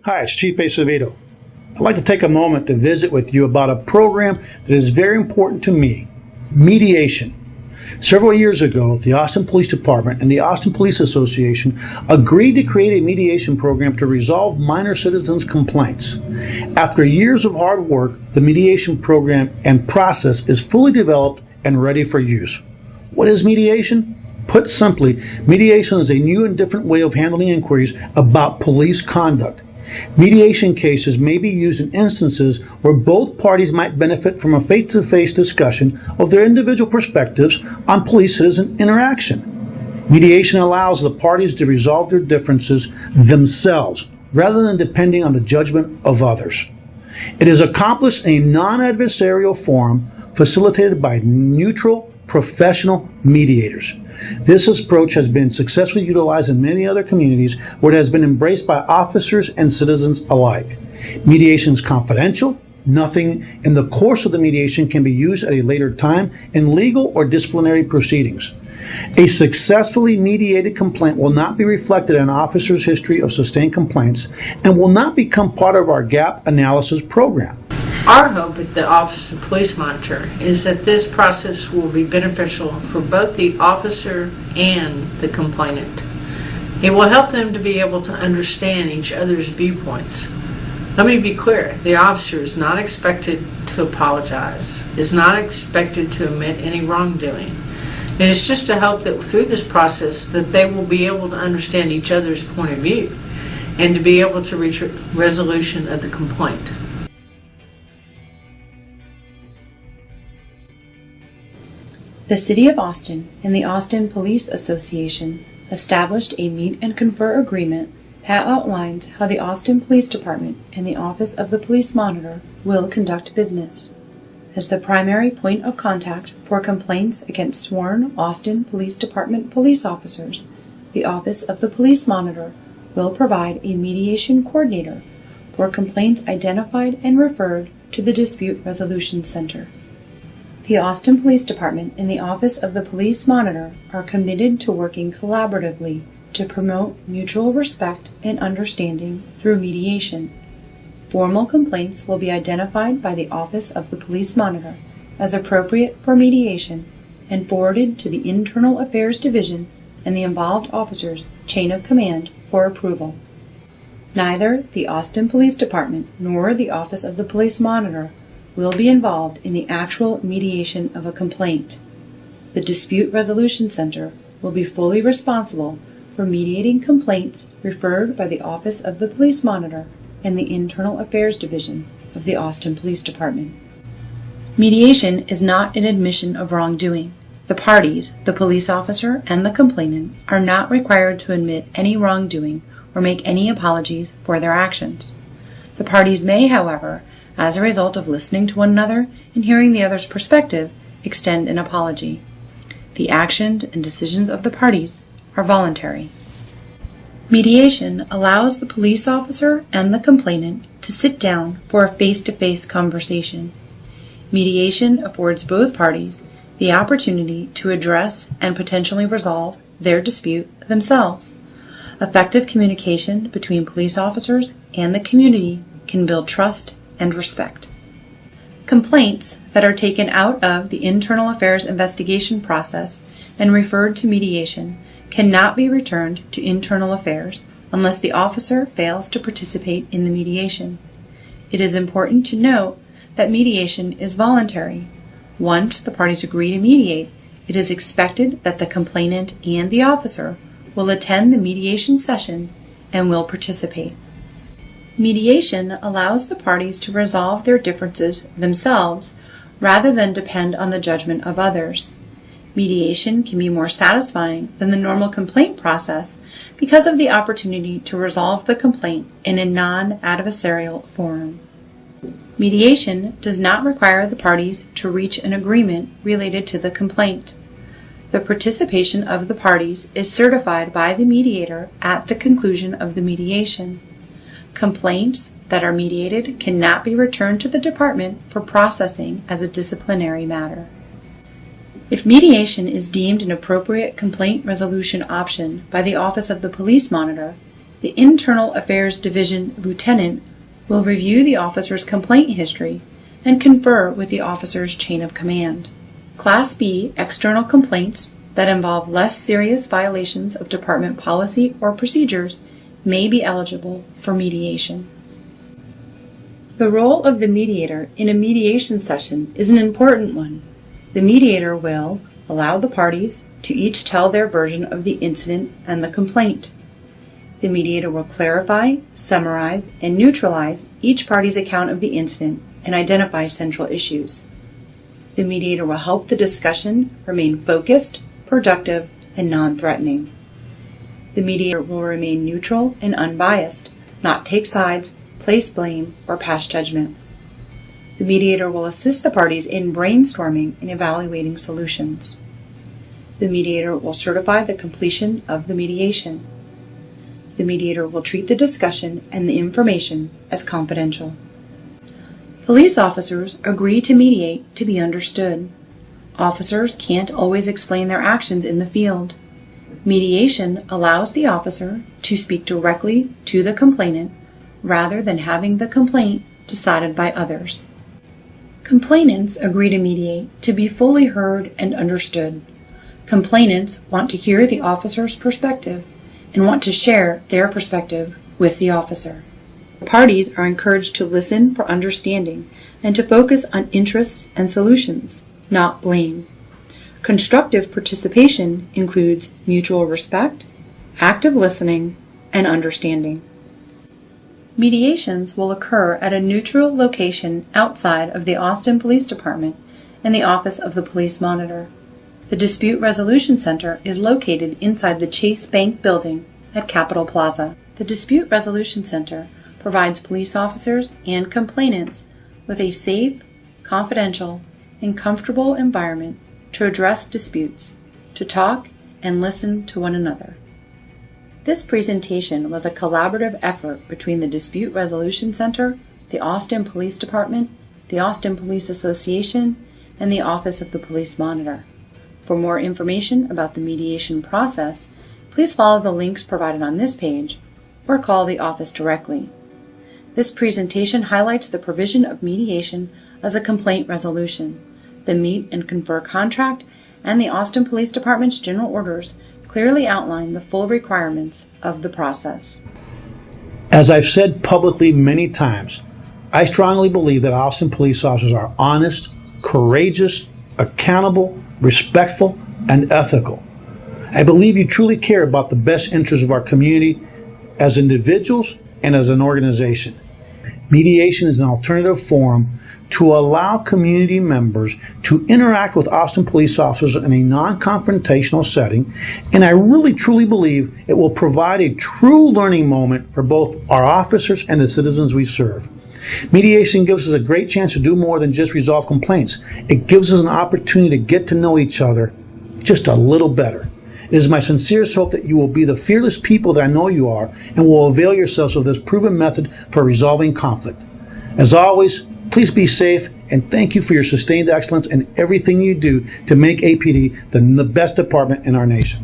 Hi, it's Chief Acevedo. I'd like to take a moment to visit with you about a program that is very important to me, mediation. Several years ago, the Austin Police Department and the Austin Police Association agreed to create a mediation program to resolve minor citizens' complaints. After years of hard work, the mediation program and process is fully developed and ready for use. What is mediation? Put simply, mediation is a new and different way of handling inquiries about police conduct. Mediation cases may be used in instances where both parties might benefit from a face-to-face discussion of their individual perspectives on police-citizen interaction. Mediation allows the parties to resolve their differences themselves, rather than depending on the judgment of others. It is accomplished in a non-adversarial forum facilitated by neutral, professional mediators. This approach has been successfully utilized in many other communities where it has been embraced by officers and citizens alike. Mediation is confidential. Nothing in the course of the mediation can be used at a later time in legal or disciplinary proceedings. A successfully mediated complaint will not be reflected in an officer's history of sustained complaints and will not become part of our gap analysis program. Our hope at the Office of Police Monitor is that this process will be beneficial for both the officer and the complainant. It will help them to be able to understand each other's viewpoints. Let me be clear, the officer is not expected to apologize, is not expected to admit any wrongdoing. It is just to help that through this process that they will be able to understand each other's point of view and to be able to reach a resolution of the complaint. The City of Austin and the Austin Police Association established a meet and confer agreement that outlines how the Austin Police Department and the Office of the Police Monitor will conduct business. As the primary point of contact for complaints against sworn Austin Police Department police officers, the Office of the Police Monitor will provide a mediation coordinator for complaints identified and referred to the Dispute Resolution Center. The Austin Police Department and the Office of the Police Monitor are committed to working collaboratively to promote mutual respect and understanding through mediation. Formal complaints will be identified by the Office of the Police Monitor as appropriate for mediation and forwarded to the Internal Affairs Division and the involved officers' chain of command for approval. Neither the Austin Police Department nor the Office of the Police Monitor will be involved in the actual mediation of a complaint. The Dispute Resolution Center will be fully responsible for mediating complaints referred by the Office of the Police Monitor and the Internal Affairs Division of the Austin Police Department. Mediation is not an admission of wrongdoing. The parties, the police officer and the complainant, are not required to admit any wrongdoing or make any apologies for their actions. The parties may, however, as a result of listening to one another and hearing the other's perspective, extend an apology. The actions and decisions of the parties are voluntary. Mediation allows the police officer and the complainant to sit down for a face-to-face conversation. Mediation affords both parties the opportunity to address and potentially resolve their dispute themselves. Effective communication between police officers and the community can build trust and respect. Complaints that are taken out of the internal affairs investigation process and referred to mediation cannot be returned to internal affairs unless the officer fails to participate in the mediation. It is important to note that mediation is voluntary. Once the parties agree to mediate, it is expected that the complainant and the officer will attend the mediation session and will participate. Mediation allows the parties to resolve their differences themselves rather than depend on the judgment of others. Mediation can be more satisfying than the normal complaint process because of the opportunity to resolve the complaint in a non-adversarial forum. Mediation does not require the parties to reach an agreement related to the complaint. The participation of the parties is certified by the mediator at the conclusion of the mediation. Complaints that are mediated cannot be returned to the department for processing as a disciplinary matter. If mediation is deemed an appropriate complaint resolution option by the Office of the Police Monitor, The Internal Affairs Division Lieutenant will review the officer's complaint history and confer with the officer's chain of command. Class B external complaints that involve less serious violations of department policy or procedures may be eligible for mediation. The role of the mediator in a mediation session is an important one. The mediator will allow the parties to each tell their version of the incident and the complaint. The mediator will clarify, summarize, and neutralize each party's account of the incident and identify central issues. The mediator will help the discussion remain focused, productive, and non-threatening. The mediator will remain neutral and unbiased, not take sides, place blame, or pass judgment. The mediator will assist the parties in brainstorming and evaluating solutions. The mediator will certify the completion of the mediation. The mediator will treat the discussion and the information as confidential. Police officers agree to mediate to be understood. Officers can't always explain their actions in the field. Mediation allows the officer to speak directly to the complainant rather than having the complaint decided by others. Complainants agree to mediate to be fully heard and understood. Complainants want to hear the officer's perspective and want to share their perspective with the officer. Parties are encouraged to listen for understanding and to focus on interests and solutions, not blame. Constructive participation includes mutual respect, active listening, and understanding. Mediations will occur at a neutral location outside of the Austin Police Department and the Office of the Police Monitor. The Dispute Resolution Center is located inside the Chase Bank building at Capitol Plaza. The Dispute Resolution Center provides police officers and complainants with a safe, confidential, and comfortable environment to address disputes, to talk and listen to one another. This presentation was a collaborative effort between the Dispute Resolution Center, the Austin Police Department, the Austin Police Association, and the Office of the Police Monitor. For more information about the mediation process, please follow the links provided on this page or call the office directly. This presentation highlights the provision of mediation as a complaint resolution. The Meet and Confer contract and the Austin Police Department's general orders clearly outline the full requirements of the process. As I've said publicly many times, I strongly believe that Austin police officers are honest, courageous, accountable, respectful, and ethical. I believe you truly care about the best interests of our community as individuals and as an organization. Mediation is an alternative forum to allow community members to interact with Austin police officers in a non-confrontational setting, and I really truly believe it will provide a true learning moment for both our officers and the citizens we serve. Mediation gives us a great chance to do more than just resolve complaints. It gives us an opportunity to get to know each other just a little better. It is my sincerest hope that you will be the fearless people that I know you are and will avail yourselves of this proven method for resolving conflict. As always, please be safe, and thank you for your sustained excellence in everything you do to make APD the best department in our nation.